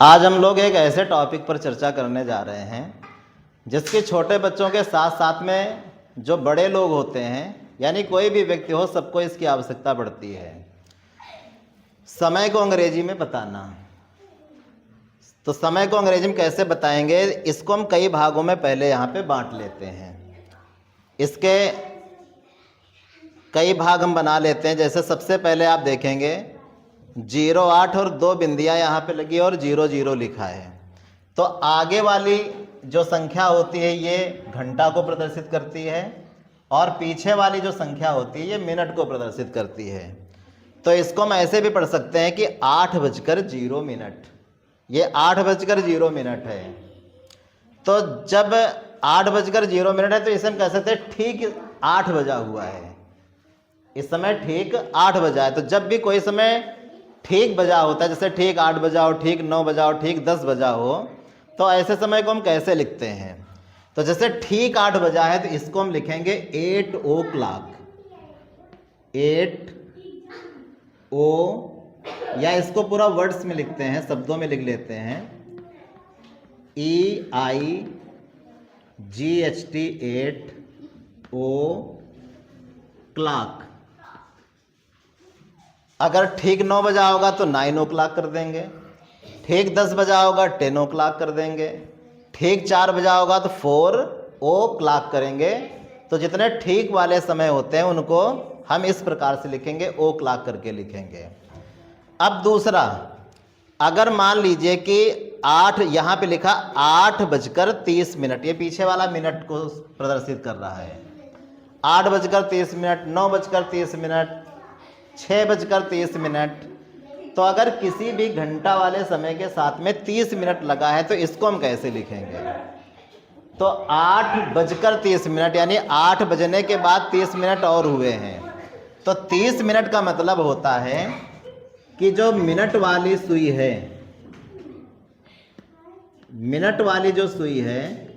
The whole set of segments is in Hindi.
आज हम लोग एक ऐसे टॉपिक पर चर्चा करने जा रहे हैं जिसके छोटे बच्चों के साथ साथ में जो बड़े लोग होते हैं, यानी कोई भी व्यक्ति हो, सबको इसकी आवश्यकता पड़ती है। समय को अंग्रेजी में बताना। तो समय को अंग्रेजी में कैसे बताएंगे, इसको हम कई भागों में पहले यहाँ पे बांट लेते हैं। इसके कई भाग हम बना लेते हैं। जैसे सबसे पहले आप देखेंगे 08 और 2 बिंदियां यहाँ पे लगी और 00 लिखा है। तो आगे वाली जो संख्या होती है ये घंटा को प्रदर्शित करती है और पीछे वाली जो संख्या होती है ये मिनट को प्रदर्शित करती है। तो इसको हम ऐसे भी पढ़ सकते हैं कि 8:0 ये 8:0 है। तो जब 8:0 है तो इसे हम कह सकते हैं ठीक 8 बजा हुआ है। इस समय ठीक 8 बजा है। तो जब भी कोई समय ठीक बजा होता है, जैसे ठीक 8 बजा हो, ठीक 9 बजा हो, ठीक 10 बजा हो, तो ऐसे समय को हम कैसे लिखते हैं। तो जैसे ठीक 8 बजा है तो इसको हम लिखेंगे 8 o'clock। 8 ओ, या इसको पूरा वर्ड्स में लिखते हैं, शब्दों में लिख लेते हैं EIGHT 8 o'clock। अगर ठीक 9 बजा होगा तो 9 o'clock कर देंगे, ठीक 10 बजा होगा 10 o'clock कर देंगे, ठीक 4 बजा होगा तो 4 o'clock करेंगे। तो जितने ठीक वाले समय होते हैं उनको हम इस प्रकार से लिखेंगे, o'clock करके लिखेंगे। अब दूसरा, अगर मान लीजिए कि 8 यहाँ पे लिखा 8:30, ये पीछे वाला मिनट को प्रदर्शित कर रहा है। 8:30, 9:30, 6:30। तो अगर किसी भी घंटा वाले समय के साथ में 30 मिनट लगा है तो इसको हम कैसे लिखेंगे। तो 8:30 यानी 8 बजने के बाद 30 मिनट और हुए हैं। तो 30 मिनट का मतलब होता है कि जो मिनट वाली सुई है, मिनट वाली जो सुई है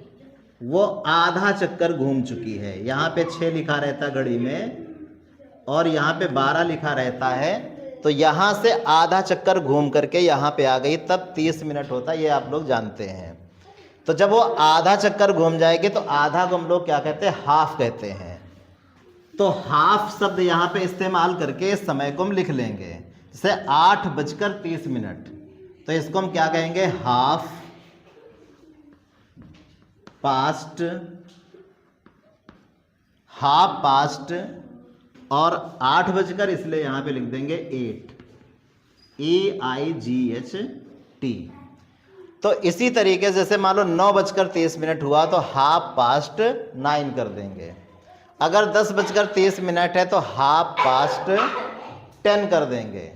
वो आधा चक्कर घूम चुकी है। यहाँ पे 6 लिखा रहता है घड़ी में और यहाँ पे 12 लिखा रहता है। तो यहाँ से आधा चक्कर घूम करके यहाँ पे आ गई, तब 30 मिनट होता है, ये आप लोग जानते हैं। तो जब वो आधा चक्कर घूम जाएगी तो आधा को हम लोग क्या कहते हैं, हाफ कहते हैं। तो हाफ शब्द यहाँ पे इस्तेमाल करके इस समय को हम लिख लेंगे। जैसे 8:30, तो इसको हम क्या कहेंगे, हाफ पास्ट, हाफ पास्ट। और 8 बजकर इसलिए यहाँ पे लिख देंगे 8, EIGHT। तो इसी तरीके से जैसे मान लो 9:30 हुआ तो हाफ पास्ट 9 कर देंगे। अगर 10:30 है तो हाफ पास्ट 10 कर देंगे।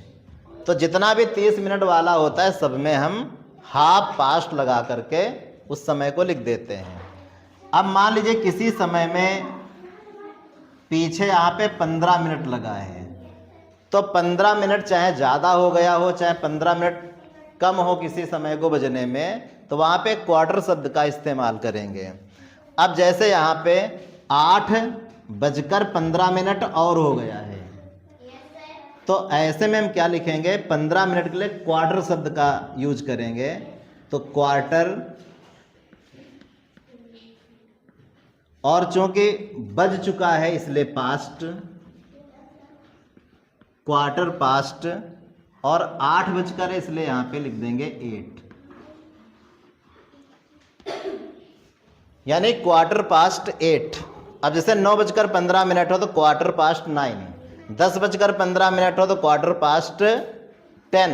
तो जितना भी 30 मिनट वाला होता है सब में हम हाफ पास्ट लगा करके उस समय को लिख देते हैं। अब मान लीजिए किसी समय में पीछे यहाँ पे 15 मिनट लगा है, तो 15 मिनट चाहे ज़्यादा हो गया हो चाहे 15 मिनट कम हो किसी समय को बजने में, तो वहाँ पे क्वार्टर शब्द का इस्तेमाल करेंगे। अब जैसे यहाँ पे 8:15 और हो गया है, तो ऐसे में हम क्या लिखेंगे, 15 मिनट के लिए क्वार्टर शब्द का यूज करेंगे। तो क्वार्टर, और चूंकि बज चुका है इसलिए पास्ट, क्वार्टर पास्ट। और 8 बजकर है इसलिए यहां पे लिख देंगे 8, यानी क्वार्टर पास्ट 8। अब जैसे 9:15 हो तो क्वार्टर पास्ट 9, 10:15 हो तो क्वार्टर पास्ट 10,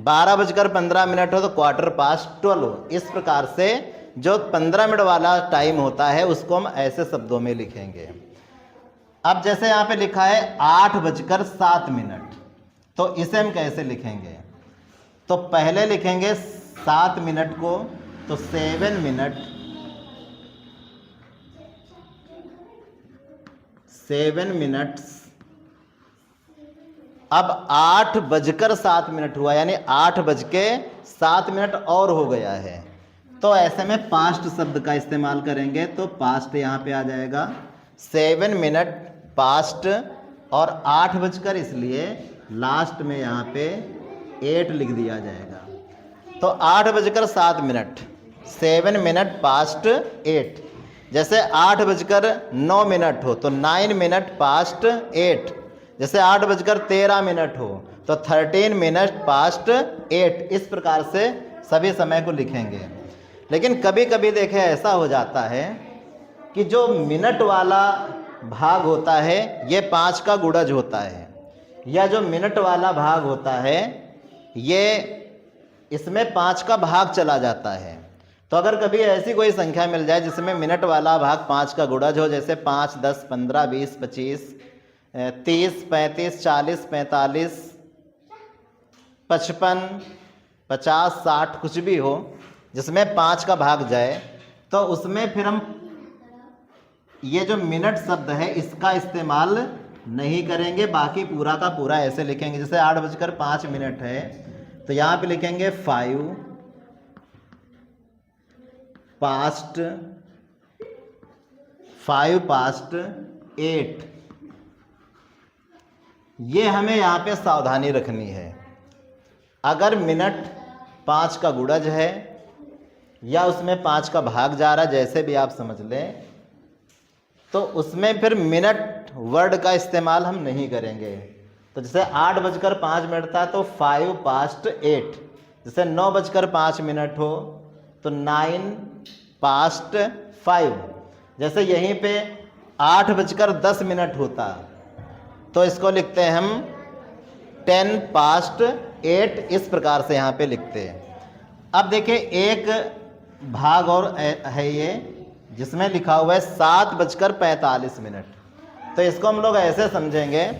12:15 हो तो क्वार्टर पास्ट 12। इस प्रकार से जो 15 मिनट वाला टाइम होता है उसको हम ऐसे शब्दों में लिखेंगे। अब जैसे यहाँ पे लिखा है 8:07, तो इसे हम कैसे लिखेंगे। तो पहले लिखेंगे 7 मिनट को, तो 7 मिनट, 7 मिनट्स। अब 8:07 हुआ, यानी 8:07 और हो गया है। तो ऐसे में पास्ट शब्द का इस्तेमाल करेंगे। तो पास्ट यहाँ पे आ जाएगा 7 मिनट पास्ट, और 8 बजकर इसलिए लास्ट में यहाँ पे 8 लिख दिया जाएगा। तो 8:07, 7:08। जैसे 8:09 हो तो 9:08। जैसे 8:13 हो तो 13:08। इस प्रकार से सभी समय को लिखेंगे। लेकिन कभी कभी देखें ऐसा हो जाता है कि जो मिनट वाला भाग होता है ये 5 का गुणज होता है, या जो मिनट वाला भाग होता है ये इसमें 5 का भाग चला जाता है। तो अगर कभी ऐसी कोई संख्या मिल जाए जिसमें मिनट वाला भाग 5 का गुणज हो, जैसे 5, 10, 15, 20, 25, 30, 35, 40, 45, 55, 50, 60 कुछ भी हो जिसमें 5 का भाग जाए, तो उसमें फिर हम ये जो मिनट शब्द है इसका इस्तेमाल नहीं करेंगे, बाकी पूरा का पूरा ऐसे लिखेंगे। जैसे 8:05 है तो यहाँ पे लिखेंगे 5 past 8। ये हमें यहाँ पे सावधानी रखनी है। अगर मिनट 5 का गुणज है या उसमें 5 का भाग जा रहा है, जैसे भी आप समझ लें, तो उसमें फिर मिनट वर्ड का इस्तेमाल हम नहीं करेंगे। तो जैसे 8:05 था तो 5 past 8। जैसे 9:05 हो तो 9 past 5। जैसे यहीं पे 8:10 होता तो इसको लिखते हैं हम 10 past 8। इस प्रकार से यहाँ पे लिखते हैं। अब देखिए एक भाग और है ये जिसमें लिखा हुआ है 7:45। तो इसको हम लोग ऐसे समझेंगे,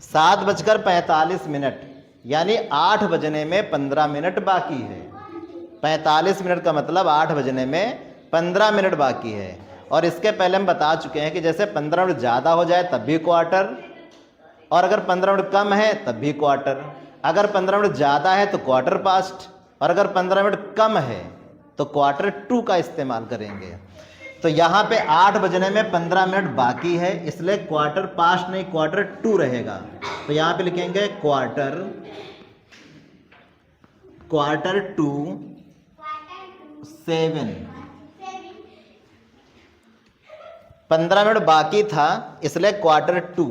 7:45 यानी 8 बजने में 15 मिनट बाकी है। 45 मिनट का मतलब 8 बजने में 15 मिनट बाकी है। और इसके पहले हम बता चुके हैं कि जैसे 15 मिनट ज़्यादा हो जाए तब भी क्वार्टर, और अगर 15 मिनट कम है तब भी क्वार्टर। अगर 15 मिनट ज़्यादा है तो क्वार्टर पास्ट, और अगर 15 मिनट कम है तो क्वार्टर टू का इस्तेमाल करेंगे। तो यहाँ पे 8 बजने में 15 मिनट बाकी है, इसलिए क्वार्टर पास्ट नहीं क्वार्टर टू रहेगा। तो यहाँ पे लिखेंगे क्वार्टर टू 7। 15 मिनट बाकी था इसलिए क्वार्टर टू,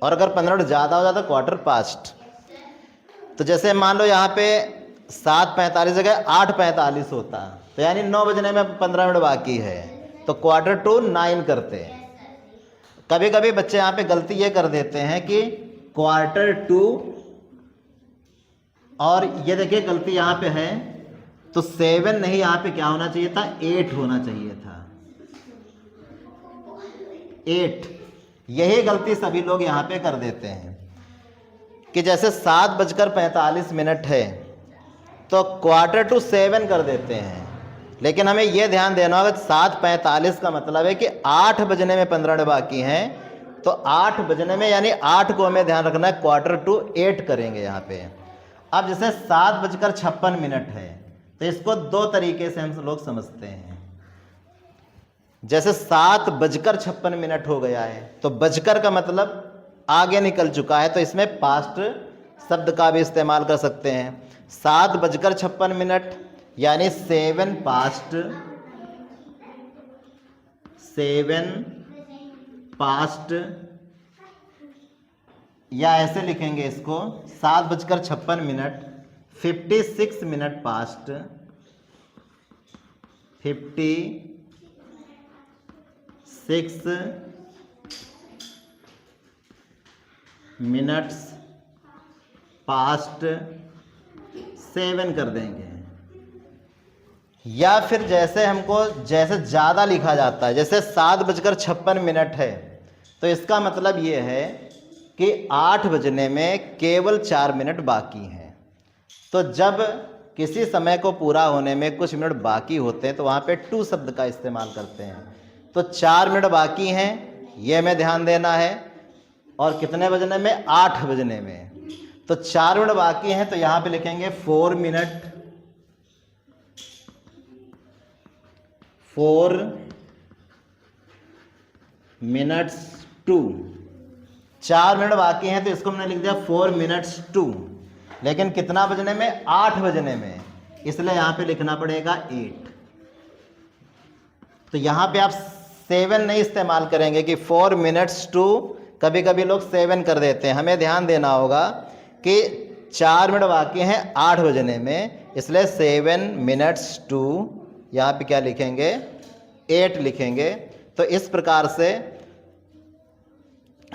और अगर 15 मिनट ज़्यादा हो जाता क्वार्टर पास्ट। तो जैसे मान लो यहाँ पे 7:45 जगह 8:45 होता, तो यानी 9 बजने में 15 मिनट बाकी है, तो क्वार्टर टू 9 करते हैं। कभी कभी बच्चे यहाँ पे गलती ये कर देते हैं कि क्वार्टर टू, और ये देखिए गलती यहाँ पे है, तो 7 नहीं, यहाँ पे क्या होना चाहिए था, 8 होना चाहिए था, 8। यही गलती सभी लोग यहाँ पे कर देते हैं कि जैसे 7:45 है तो क्वार्टर टू 7 कर देते हैं। लेकिन हमें यह ध्यान देना होगा 7:45 का मतलब है कि 8 बजने में 15 मिनट बाकी हैं, तो 8 बजने में यानी 8 को हमें ध्यान रखना है, क्वार्टर टू 8 करेंगे यहाँ पे। अब जैसे 7:56 है तो इसको दो तरीके से हम लोग समझते हैं। जैसे 7:56 हो गया है तो बजकर का मतलब आगे निकल चुका है, तो इसमें पास्ट शब्द का भी इस्तेमाल कर सकते हैं। 7:56 यानी 7 past, या ऐसे लिखेंगे इसको 7:56, 56 मिनट पास्ट, 56 मिनट्स पास्ट 7 कर देंगे। या फिर जैसे हमको जैसे ज़्यादा लिखा जाता है, जैसे 7:56 है तो इसका मतलब ये है कि 8 बजने में केवल 4 मिनट बाकी हैं। तो जब किसी समय को पूरा होने में कुछ मिनट बाकी होते हैं तो वहाँ पे टू शब्द का इस्तेमाल करते हैं। तो 4 मिनट बाकी हैं, ये हमें ध्यान देना है। और कितने बजने में, 8 बजने में। तो 4 मिनट बाकी हैं तो यहाँ पे लिखेंगे 4 मिनट्स टू। 4 मिनट बाकी हैं तो इसको हमने लिख दिया 4 मिनट्स टू। लेकिन कितना बजने में, 8 बजने में, इसलिए यहाँ पे लिखना पड़ेगा 8। तो यहाँ पे आप 7 नहीं इस्तेमाल करेंगे कि 4 मिनट्स टू, कभी कभी लोग 7 कर देते हैं। हमें ध्यान देना होगा कि 4 मिनट बाकी हैं 8 बजने में, इसलिए 7 मिनट्स टू, यहाँ पे क्या लिखेंगे 8 लिखेंगे। तो इस प्रकार से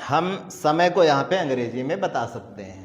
हम समय को यहाँ पे अंग्रेजी में बता सकते हैं।